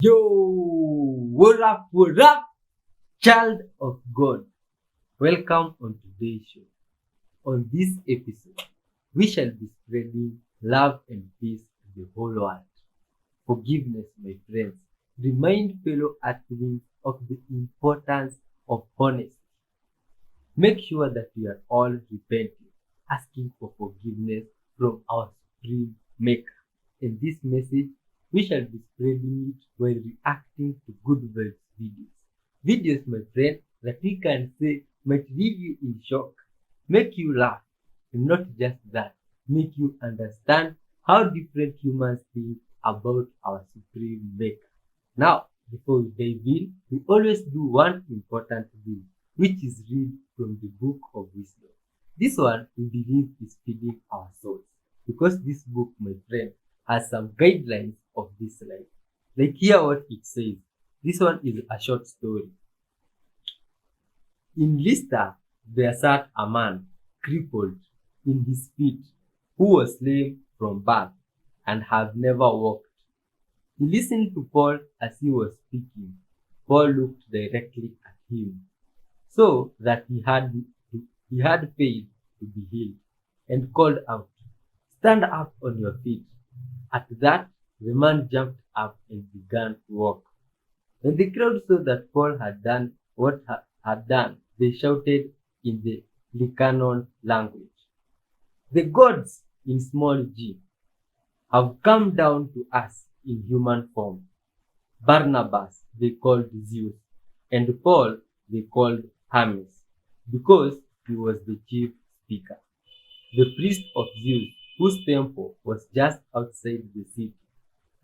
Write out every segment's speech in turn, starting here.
Yo, what up, child of God? Welcome on today's show. On this episode, we shall be spreading love and peace to the whole world. Forgiveness, my friends. Remind fellow athletes of the importance of honesty. Make sure that we are all repenting, asking for forgiveness from our Supreme Maker. In this message, we shall be spreading it while reacting to good vibes videos. Videos, my friend, that we can say might leave you in shock, make you laugh, and not just that, make you understand how different humans think about our Supreme Maker. Now, before we dive in, we always do one important thing, which is read from the book of wisdom. This one we believe is feeding our souls because this book, my friend, has some guidelines of this life. Like hear what it says. This one is a short story. In Lister there sat a man crippled in his feet, who was lame from birth and had never walked. He listened to Paul as he was speaking. Paul looked directly at him, so that he had faith to be healed, and called out, "Stand up on your feet." At that, the man jumped up and began to walk. When the crowd saw that Paul had done what he had done, they shouted in the Lycaonon language, "The gods, in small g, have come down to us in human form." Barnabas they called Zeus, and Paul they called Hermes, because he was the chief speaker. The priest of Zeus, whose temple was just outside the city,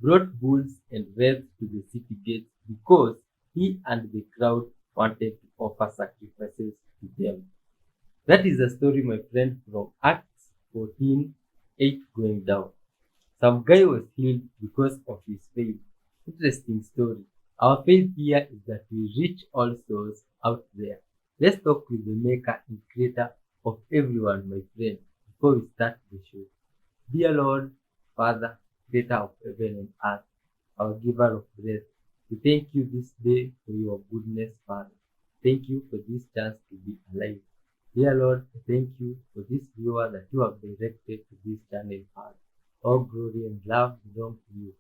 brought bulls and rams to the city gates because he and the crowd wanted to offer sacrifices to them. That is a story, my friend, from Acts 14:8 going down. Some guy was healed because of his faith. Interesting story. Our faith here is that we reach all souls out there. Let's talk with the maker and creator of everyone, my friend, before we start the show. Dear Lord, Father, creator of heaven and earth, our giver of breath, we thank you this day for your goodness, Father. Thank you for this chance to be alive. Dear Lord, thank you for this viewer that you have directed to this channel, Father. All glory and love belong to you.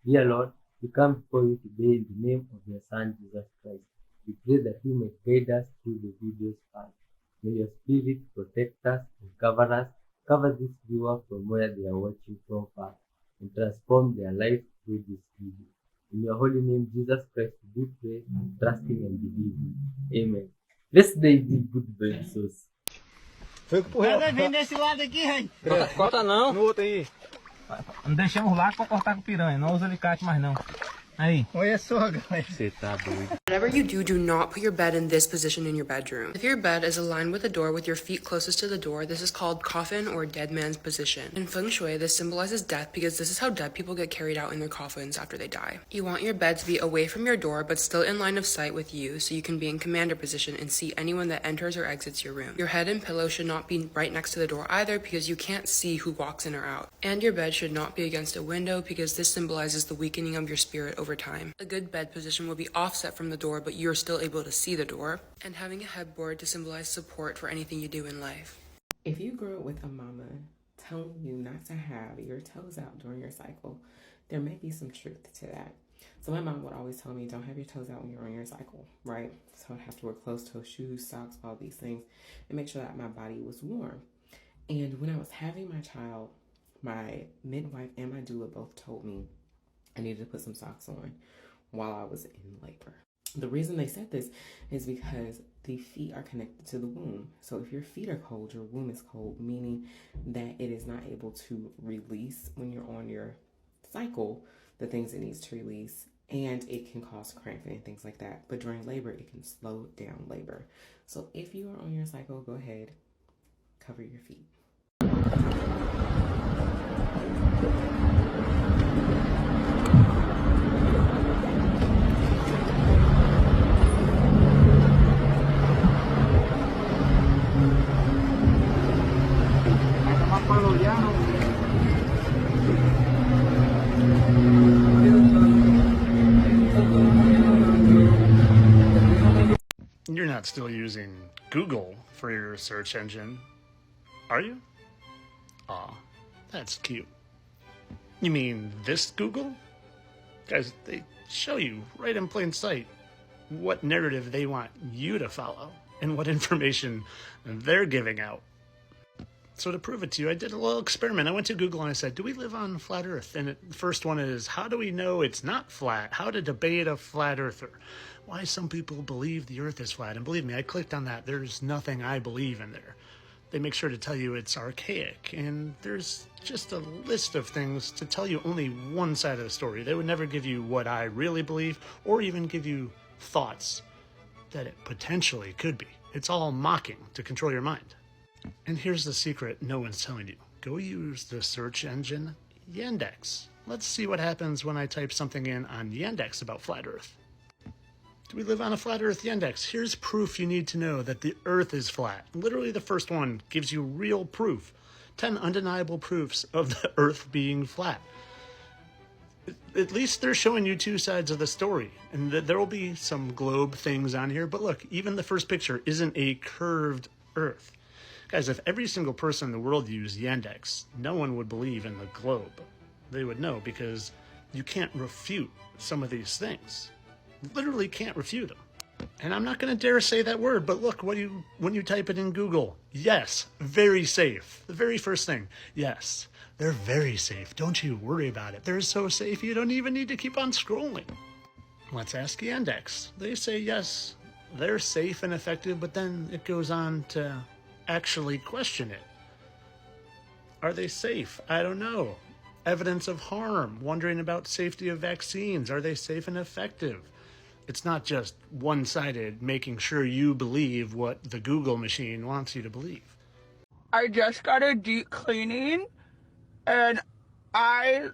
Dear Lord, we come before you today in the name of your Son, Jesus Christ. We pray that you may guide us through the videos, Father. May your Spirit protect us and cover us. Cover this viewer from where they are watching from, Father, and transform their life through this video. In your holy name, Jesus Christ, we do pray, trusting and believing. Amen. Let's dive in good vibes sauce. Foi pro real. Vem desse lado aqui, rei. Corta não. No outro aí. Não deixamos lá pra cortar com piranha, não usa alicate mais não. Aí. Olha só, galera. Você tá doido. Whatever you do, do not put your bed in this position in your bedroom. If your bed is aligned with the door with your feet closest to the door, this is called coffin or dead man's position. In Feng Shui, this symbolizes death because this is how dead people get carried out in their coffins after they die. You want your bed to be away from your door but still in line of sight with you so you can be in commander position and see anyone that enters or exits your room. Your head and pillow should not be right next to the door either because you can't see who walks in or out. And your bed should not be against a window because this symbolizes the weakening of your spirit over time. A good bed position will be offset from the door, but you're still able to see the door, and having a headboard to symbolize support for anything you do in life. If you grew up with a mama telling you not to have your toes out during your cycle, there may be some truth to that. So my mom would always tell me, don't have your toes out when you're on your cycle, right? So I'd have to wear closed-toe shoes, socks, all these things, and make sure that my body was warm. And when I was having my child, my midwife and my doula both told me I needed to put some socks on while I was in labor. The reason they said this is because the feet are connected to the womb. So if your feet are cold, your womb is cold, meaning that it is not able to release when you're on your cycle the things it needs to release, and it can cause cramping and things like that. But during labor, it can slow down labor. So if you are on your cycle, go ahead, cover your feet. not still using Google for your search engine, are you? Aw, that's cute. You mean this Google? Guys, they show you right in plain sight what narrative they want you to follow and what information they're giving out. So to prove it to you, I did a little experiment. I went to Google and I said, do we live on flat Earth? And the first one is, how do we know it's not flat? How to debate a flat earther? Why some people believe the Earth is flat. And believe me, I clicked on that. There's nothing I believe in there. They make sure to tell you it's archaic. And there's just a list of things to tell you only one side of the story. They would never give you what I really believe or even give you thoughts that it potentially could be. It's all mocking to control your mind. And here's the secret no one's telling you. Go use the search engine Yandex. Let's see what happens when I type something in on Yandex about flat Earth. Do we live on a flat Earth? Yandex? Here's proof you need to know that the Earth is flat. Literally the first one gives you real proof. 10 undeniable proofs of the Earth being flat. At least they're showing you two sides of the story. And there will be some globe things on here. But look, even the first picture isn't a curved Earth. Guys, if every single person in the world used Yandex, no one would believe in the globe. They would know because you can't refute some of these things. Literally can't refute them. And I'm not going to dare say that word, but look, when you type it in Google, yes, very safe. The very first thing, yes, they're very safe. Don't you worry about it. They're so safe you don't even need to keep on scrolling. Let's ask Yandex. They say yes, they're safe and effective, but then it goes on to actually question it. Are they safe? I don't know. Evidence of harm, wondering about safety of vaccines. Are they safe and effective? It's not just one-sided, making sure you believe what the Google machine wants you to believe. I just got a deep cleaning and Am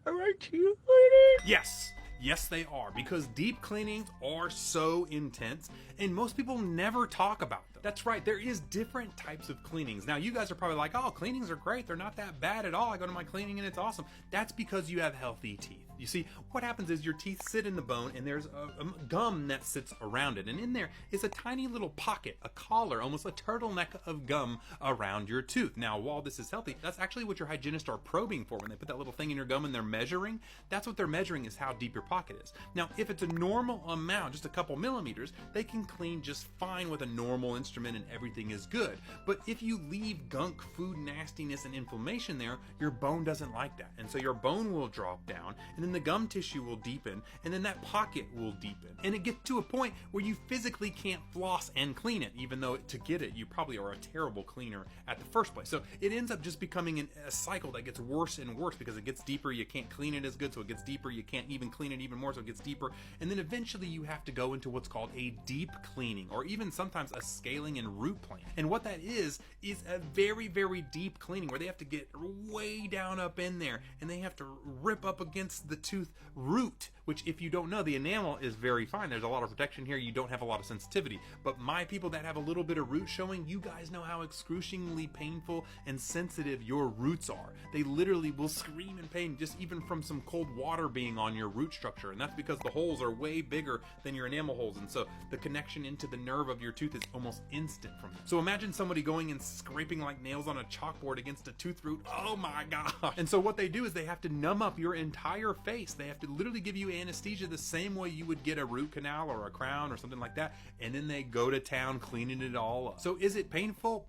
I teeth bleeding? Yes, they are, because deep cleanings are so intense, and most people never talk about them. That's right, there is different types of cleanings. Now, you guys are probably like, oh, cleanings are great, they're not that bad at all. I go to my cleaning and it's awesome. That's because you have healthy teeth. You see, what happens is your teeth sit in the bone, and there's a gum that sits around it, and in there is a tiny little pocket, a collar, almost a turtleneck of gum around your tooth. Now, while this is healthy, that's actually what your hygienists are probing for when they put that little thing in your gum and they're measuring. That's what they're measuring, is how deep your pocket is. Now, if it's a normal amount, just a couple millimeters, they can clean just fine with a normal instrument and everything is good. But if you leave gunk, food, nastiness, and inflammation there, your bone doesn't like that. And so your bone will drop down, and then the gum tissue will deepen, and then that pocket will deepen. And it gets to a point where you physically can't floss and clean it, even though to get it, you probably are a terrible cleaner at the first place. So it ends up just becoming a cycle that gets worse and worse because it gets deeper, you can't clean it as good, so it gets deeper, you can't even clean it even more, so it gets deeper, and then eventually you have to go into what's called a deep cleaning, or even sometimes a scaling and root plan. And what that is a very, very deep cleaning where they have to get way down up in there, and they have to rip up against the tooth root, which, if you don't know, the enamel is very fine. There's a lot of protection here. You don't have a lot of sensitivity. But my people that have a little bit of root showing, you guys know how excruciatingly painful and sensitive your roots are. They literally will scream in pain just even from some cold water being on your root structure. And that's because the holes are way bigger than your enamel holes. And so the connection into the nerve of your tooth is almost instant from that. So imagine somebody going and scraping like nails on a chalkboard against a tooth root. Oh my God. And so what they do is they have to numb up your entire face. They have to literally give you anesthesia the same way you would get a root canal or a crown or something like that. And then they go to town cleaning it all up. So is it painful?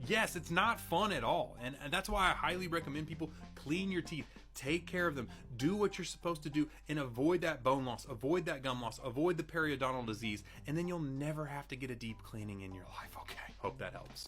Yes, it's not fun at all. And that's why I highly recommend people clean your teeth. Take care of them. Do what you're supposed to do and avoid that bone loss, avoid that gum loss, avoid the periodontal disease, and then you'll never have to get a deep cleaning in your life. Okay, hope that helps.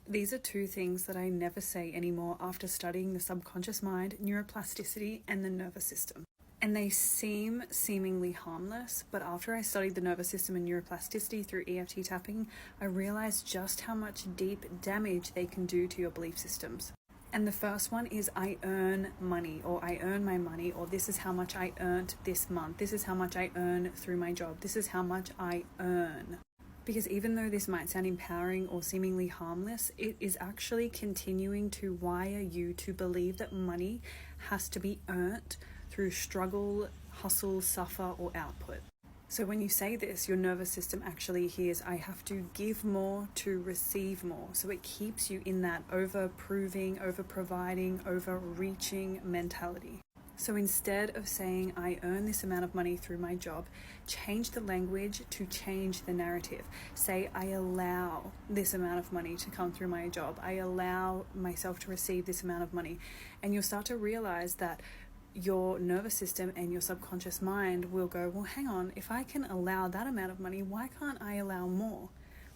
These are two things that I never say anymore after studying the subconscious mind, neuroplasticity, and the nervous system. And they seem seemingly harmless, but after I studied the nervous system and neuroplasticity through EFT tapping, I realized just how much deep damage they can do to your belief systems. And the first one is I earn money, or I earn my money, or this is how much I earned this month. This is how much I earn through my job. This is how much I earn. Because even though this might sound empowering or seemingly harmless, it is actually continuing to wire you to believe that money has to be earned through struggle, hustle, suffer, or output. So when you say this, your nervous system actually hears, I have to give more to receive more. So it keeps you in that over-proving, over-providing, over-reaching mentality. So instead of saying, I earn this amount of money through my job, change the language to change the narrative. Say, I allow this amount of money to come through my job. I allow myself to receive this amount of money. And you'll start to realize that your nervous system and your subconscious mind will go, well, hang on, if I can allow that amount of money, why can't I allow more?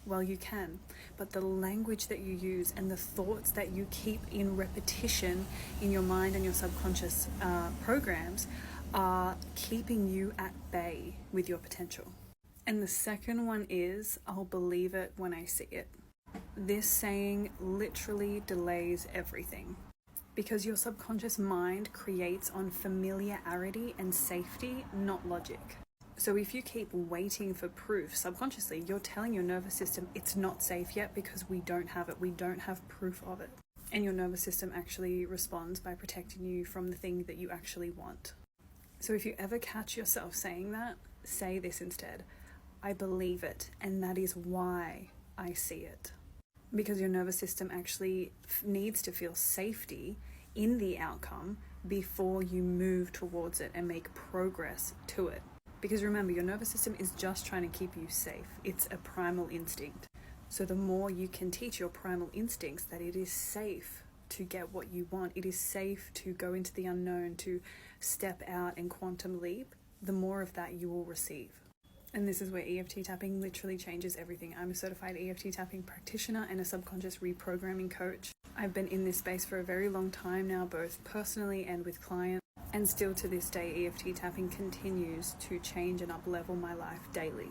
Well, you can, but the language that you use and the thoughts that you keep in repetition in your mind and your subconscious programs are keeping you at bay with your potential. And the second one is, I'll believe it when I see it. This saying literally delays everything, because your subconscious mind creates on familiarity and safety, not logic. So if you keep waiting for proof subconsciously, you're telling your nervous system it's not safe yet because we don't have it, we don't have proof of it. And your nervous system actually responds by protecting you from the thing that you actually want. So if you ever catch yourself saying that, say this instead: I believe it, and that is why I see it. Because your nervous system actually needs to feel safety in the outcome before you move towards it and make progress to it. Because remember, your nervous system is just trying to keep you safe. It's a primal instinct. So the more you can teach your primal instincts that it is safe to get what you want, it is safe to go into the unknown, to step out and quantum leap, the more of that you will receive. And this is where EFT tapping literally changes everything. I'm a certified EFT tapping practitioner and a subconscious reprogramming coach. I've been in this space for a very long time now, both personally and with clients. And still to this day, EFT tapping continues to change and up-level my life daily.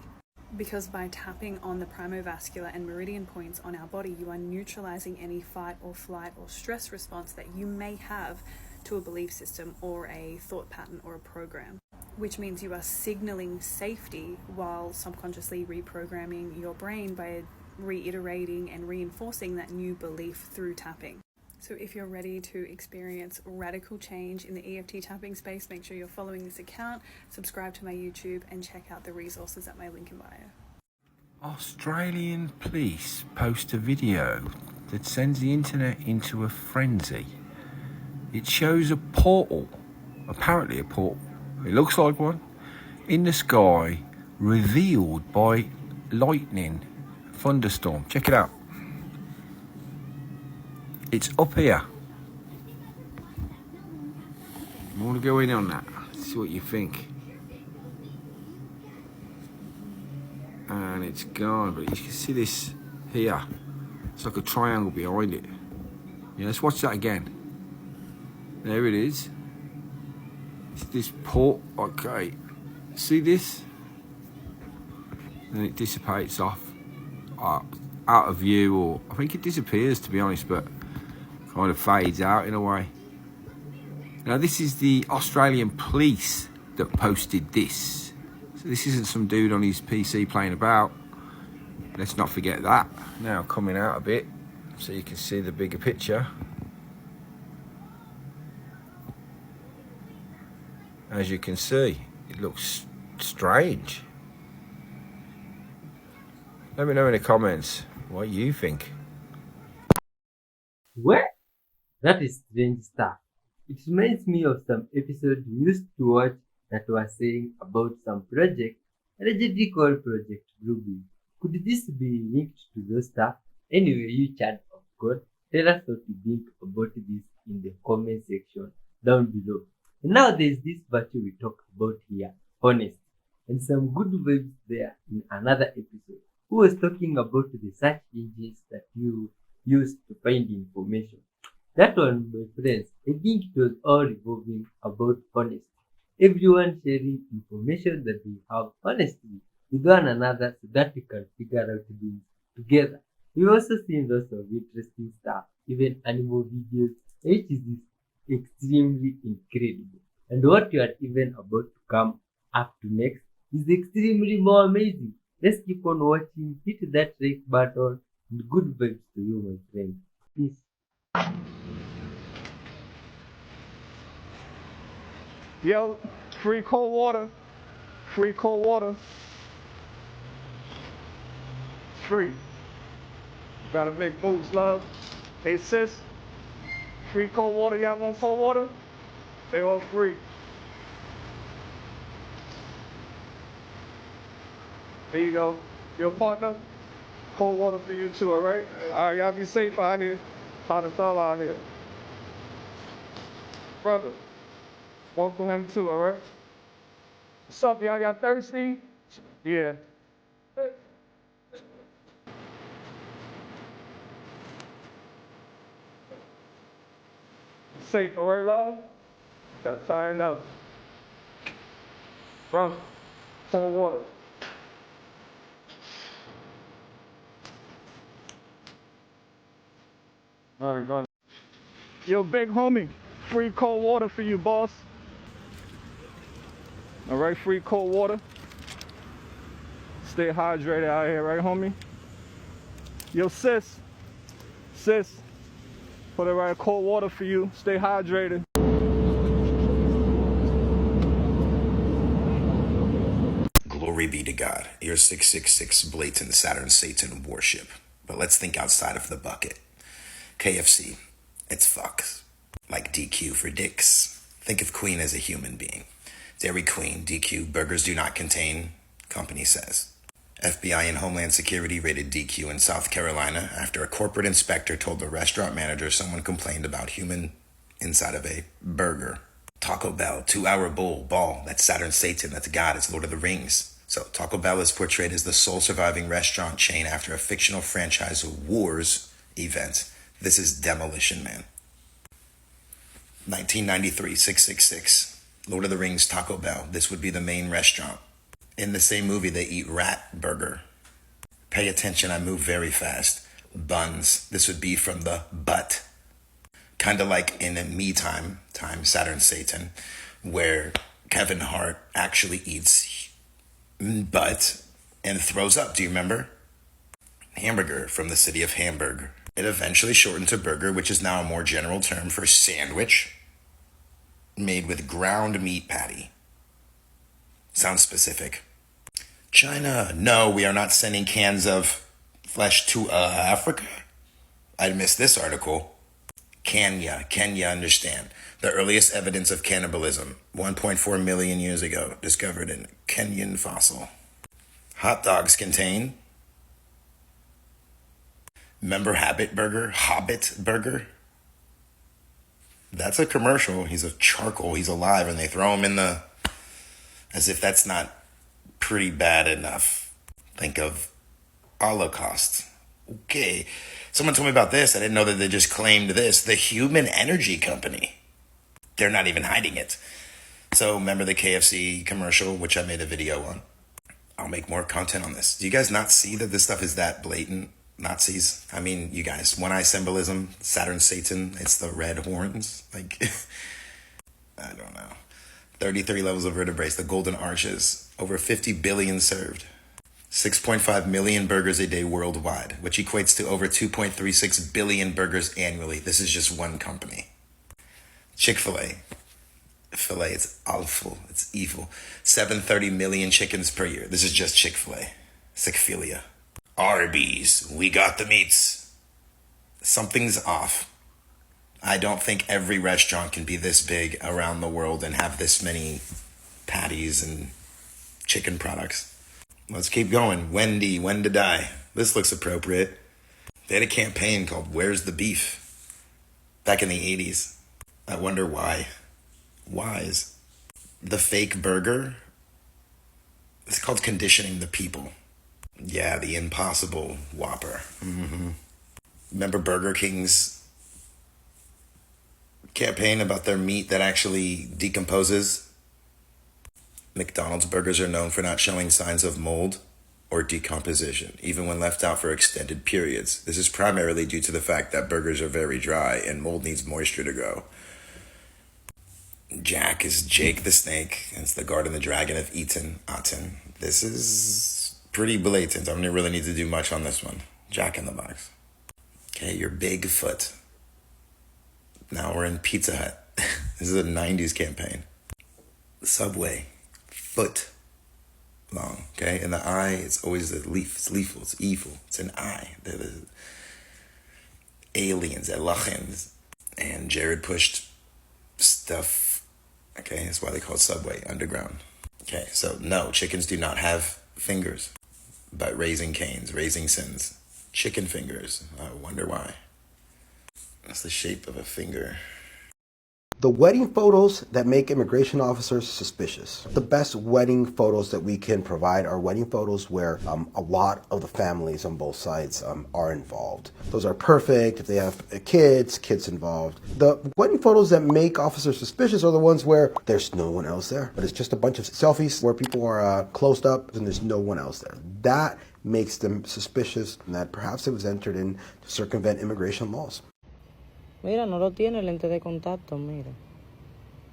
Because by tapping on the primovascular and meridian points on our body, you are neutralizing any fight or flight or stress response that you may have to a belief system or a thought pattern or a program. Which means you are signaling safety while subconsciously reprogramming your brain by reiterating and reinforcing that new belief through tapping. So if you're ready to experience radical change in the EFT tapping space, make sure you're following this account, subscribe to my YouTube, and check out the resources at my link in bio. Australian police post a video that sends the internet into a frenzy. It shows a portal, apparently a portal, it looks like one, in the sky, revealed by lightning, thunderstorm. Check it out. It's up here. I want to go in on that, see what you think. And it's gone, but you can see this here. It's like a triangle behind it. Yeah, let's watch that again. There it is. It's this port. Okay, see this? And it dissipates off, out of view, or I think it disappears, to be honest, but kind of fades out in a way. Now this is the Australian police that posted this. So this isn't some dude on his PC playing about. Let's not forget that. Now coming out a bit so you can see the bigger picture. As you can see, it looks strange. Let me know in the comments what you think. Well, that is strange stuff. It reminds me of some episode we used to watch that was saying about some project allegedly called Project Bluebeam. Could this be linked to those stuff? Anyway, you chat of God, tell us what you think about this in the comment section down below. And now there's this virtue we talk about here, honesty, and some good vibes there in another episode. Who was talking about the search engines that you use to find information? That one, my friends, I think it was all revolving about honesty. Everyone sharing information that we have honestly with one another so that we can figure out things together. We've also seen lots of interesting stuff, even animal videos, It is extremely incredible. And what you are even about to come up to next is extremely more amazing. Let's keep on watching. Hit that like button and good vibes to you, my friend. Peace. Yo, free cold water. Free cold water. Free. Gotta make moves, love. Hey, sis. Free cold water. Y'all want cold water? They all free. There you go. Your partner. Cold water for you too, alright? Alright, y'all be safe out here. Hot as hell out here. Brother. One for him too, alright? What's up, y'all thirsty? Yeah. Safe, alright, love? Got tired up. Brother. Cold water. Alright, go on. Yo, big homie. Free cold water for you, boss. Alright, free cold water. Stay hydrated out here, right, homie? Yo, sis. Sis. Put it right, cold water for you. Stay hydrated. Glory be to God. Your 666 blatant Saturn Satan worship. But let's think outside of the bucket. KFC. It's fucks. Like DQ for dicks. Think of Queen as a human being. Dairy Queen, DQ, burgers do not contain, company says. FBI and Homeland Security raided DQ in South Carolina after a corporate inspector told the restaurant manager someone complained about human inside of a burger. Taco Bell, 2-hour ball, that's Saturn Satan, that's God, it's Lord of the Rings. So Taco Bell is portrayed as the sole surviving restaurant chain after a fictional franchise wars event. This is Demolition Man. 1993, 666. Lord of the Rings, Taco Bell. This would be the main restaurant. In the same movie, they eat rat burger. Pay attention, I move very fast. Buns. This would be from the butt. Kind of like in Me Time, Saturn Satan, where Kevin Hart actually eats butt and throws up. Do you remember? Hamburger from the city of Hamburg. It eventually shortened to burger, which is now a more general term for sandwich made with ground meat patty. Sounds specific. China. No, we are not sending cans of flesh to Africa. I missed this article. Kenya understand. The earliest evidence of cannibalism, 1.4 million years ago, discovered in Kenyan fossil. Hot dogs contain. Remember Hobbit Burger? That's a commercial. He's a charcoal. He's alive, and they throw him in the... As if that's not pretty bad enough. Think of Holocaust. Okay. Someone told me about this. I didn't know that they just claimed this. The Human Energy Company. They're not even hiding it. So remember the KFC commercial, which I made a video on? I'll make more content on this. Do you guys not see that this stuff is that blatant? Nazis. I mean, you guys, one-eye symbolism, Saturn, Satan, it's the red horns. Like, I don't know. 33 levels of vertebrae, the golden arches, over 50 billion served. 6.5 million burgers a day worldwide, which equates to over 2.36 billion burgers annually. This is just one company. Chick-fil-A. Filet, it's awful, it's evil. 730 million chickens per year. This is just Chick-fil-A. Sickphilia. Arby's, we got the meats. Something's off. I don't think every restaurant can be this big around the world and have this many patties and chicken products. Let's keep going. Wendy, when to die. This looks appropriate. They had a campaign called Where's the Beef? Back in the 80s. I wonder why. Whys. The fake burger. It's called conditioning the people. Yeah, the impossible Whopper. Remember Burger King's campaign about their meat that actually decomposes? McDonald's burgers are known for not showing signs of mold. or decomposition, even when left out for extended periods. This is primarily due to the fact that burgers are very dry and mold needs moisture to grow. Jack is Jake the Snake, and it's the Guard and the Dragon of Aten. This is pretty blatant. I don't really need to do much on this one. Jack in the Box. Okay, you're Bigfoot. Now we're in Pizza Hut. This is a 90s campaign. Subway. Foot. Long, okay? And the I, it's always a leaf. It's lethal. It's evil. It's an I. They're the aliens, Elohims. And Jared pushed stuff, okay? That's why they call it Subway, underground. Okay, so no, chickens do not have fingers. But raising canes, raising sins. Chicken fingers. I wonder why. That's the shape of a finger. The wedding photos that make immigration officers suspicious. The best wedding photos that we can provide are wedding photos where a lot of the families on both sides are involved. Those are perfect if they have kids involved. The wedding photos that make officers suspicious are the ones where there's no one else there, but it's just a bunch of selfies where people are closed up and there's no one else there. That makes them suspicious and that perhaps it was entered in to circumvent immigration laws. Mira, no lo tiene lente de contacto, mira.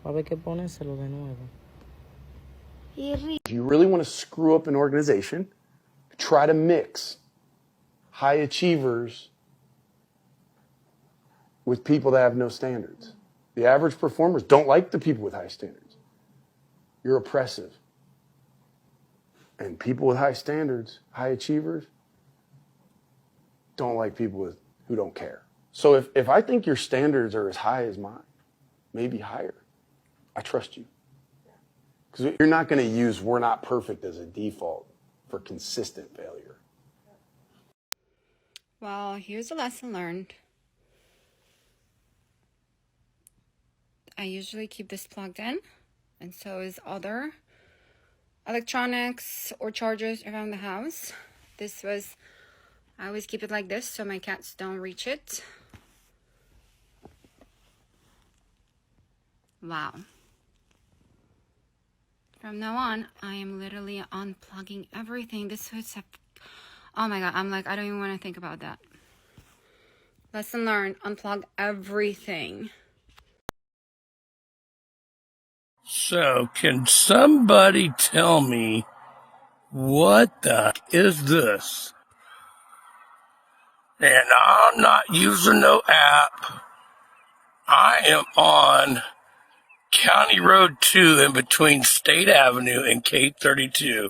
Va a haber que ponérselo de nuevo. If you really want to screw up an organization, try to mix high achievers with people that have no standards. The average performers don't like the people with high standards. You're oppressive. And people with high standards, high achievers, don't like people who don't care. So if I think your standards are as high as mine, maybe higher, I trust you. Because you're not going to use "we're not perfect" as a default for consistent failure. Well, here's a lesson learned. I usually keep this plugged in, and so is other electronics or chargers around the house. I always keep it like this so my cats don't reach it. Wow. From now on, I am literally unplugging everything. Oh my God, I'm like, I don't even want to think about that. Lesson learned, unplug everything. So, can somebody tell me what the heck is this? And I'm not using no app. I am on County Road 2 in between State Avenue and K32.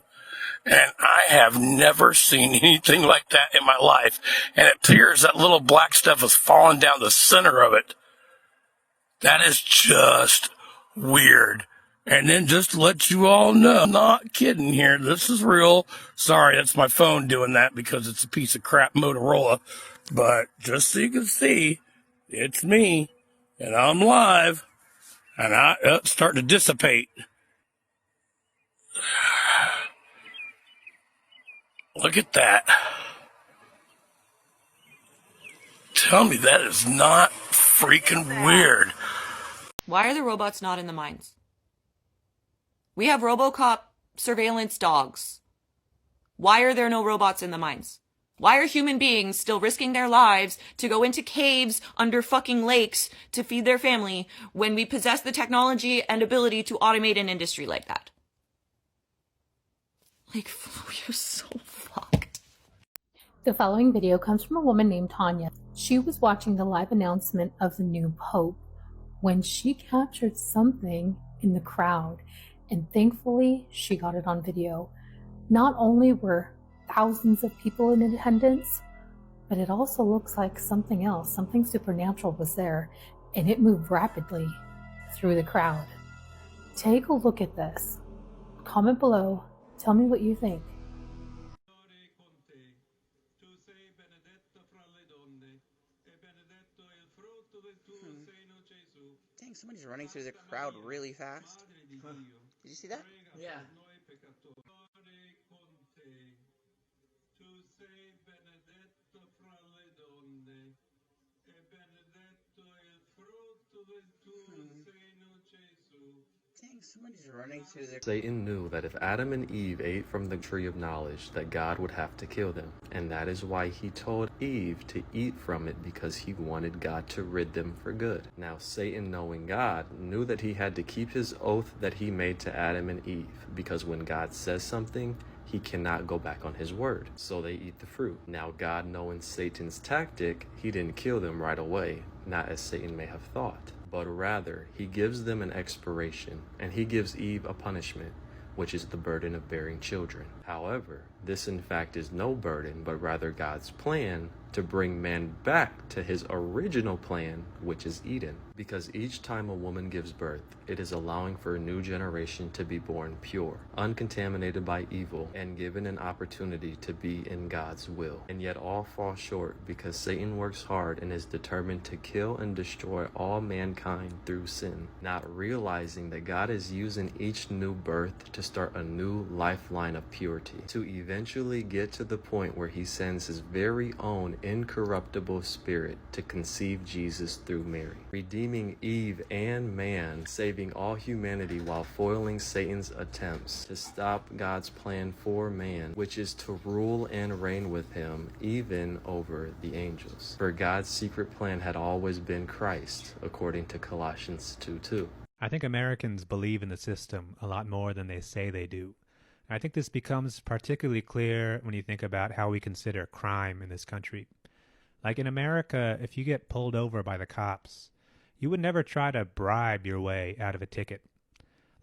And I have never seen anything like that in my life. And it appears that little black stuff is falling down the center of it. That is just weird. And then just to let you all know, I'm not kidding here. This is real. Sorry, that's my phone doing that because it's a piece of crap Motorola. But just so you can see, it's me. And I'm live. And it's starting to dissipate. Look at that. Tell me that is not freaking weird. Why are the robots not in the mines? We have RoboCop surveillance dogs. Why are there no robots in the mines? Why are human beings still risking their lives to go into caves under fucking lakes to feed their family when we possess the technology and ability to automate an industry like that? Like, we're so fucked. The following video comes from a woman named Tanya. She was watching the live announcement of the new pope when she captured something in the crowd, and thankfully she got it on video. Not only were thousands of people in attendance, but it also looks like something else, something supernatural was there, and it moved rapidly through the crowd. Take a look at this. Comment below. Tell me what you think. Dang, somebody's running through the crowd really fast. Huh. Did you see that? Yeah. Dang, Satan knew that if Adam and Eve ate from the tree of knowledge, that God would have to kill them. And that is why he told Eve to eat from it, because he wanted God to rid them for good. Now Satan, knowing God, knew that he had to keep his oath that he made to Adam and Eve, because when God says something, he cannot go back on his word. So they eat the fruit. Now God, knowing Satan's tactic, he didn't kill them right away, not as Satan may have thought, but rather he gives them an expiration, and he gives Eve a punishment, which is the burden of bearing children. However, this in fact is no burden, but rather God's plan to bring man back to his original plan, which is Eden. Because each time a woman gives birth, it is allowing for a new generation to be born pure, uncontaminated by evil, and given an opportunity to be in God's will. And yet all fall short because Satan works hard and is determined to kill and destroy all mankind through sin, not realizing that God is using each new birth to start a new lifeline of purity, to eventually get to the point where he sends his very own incorruptible spirit to conceive Jesus through Mary, redeeming Eve and man, saving all humanity while foiling Satan's attempts to stop God's plan for man, which is to rule and reign with him, even over the angels. For God's secret plan had always been Christ, according to Colossians 2:2. I think Americans believe in the system a lot more than they say they do. I think this becomes particularly clear when you think about how we consider crime in this country. Like in America, if you get pulled over by the cops, you would never try to bribe your way out of a ticket.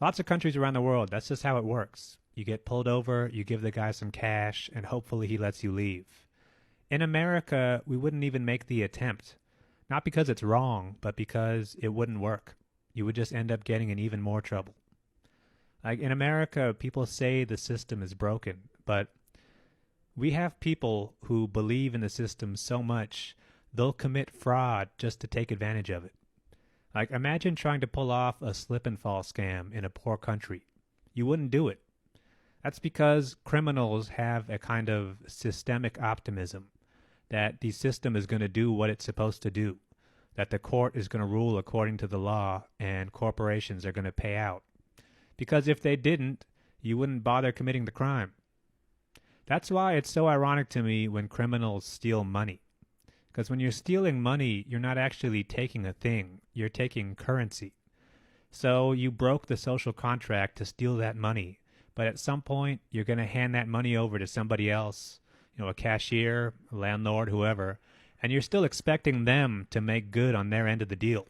Lots of countries around the world, that's just how it works. You get pulled over, you give the guy some cash, and hopefully he lets you leave. In America, we wouldn't even make the attempt. Not because it's wrong, but because it wouldn't work. You would just end up getting in even more trouble. Like in America, people say the system is broken, but we have people who believe in the system so much, they'll commit fraud just to take advantage of it. Like imagine trying to pull off a slip and fall scam in a poor country. You wouldn't do it. That's because criminals have a kind of systemic optimism that the system is going to do what it's supposed to do, that the court is going to rule according to the law and corporations are going to pay out. Because if they didn't, you wouldn't bother committing the crime. That's why it's so ironic to me when criminals steal money. Because when you're stealing money, you're not actually taking a thing, you're taking currency. So you broke the social contract to steal that money, but at some point you're going to hand that money over to somebody else, a cashier, a landlord, whoever, and you're still expecting them to make good on their end of the deal.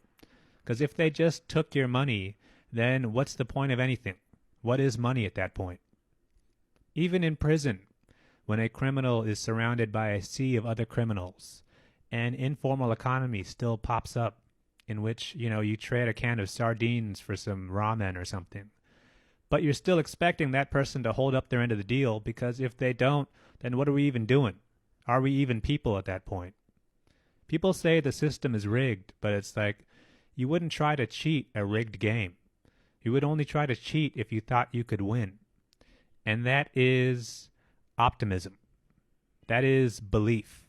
Because if they just took your money, then what's the point of anything? What is money at that point? Even in prison, when a criminal is surrounded by a sea of other criminals, an informal economy still pops up in which, you trade a can of sardines for some ramen or something. But you're still expecting that person to hold up their end of the deal, because if they don't, then what are we even doing? Are we even people at that point? People say the system is rigged, but it's like you wouldn't try to cheat a rigged game. You would only try to cheat if you thought you could win. And that is optimism. That is belief.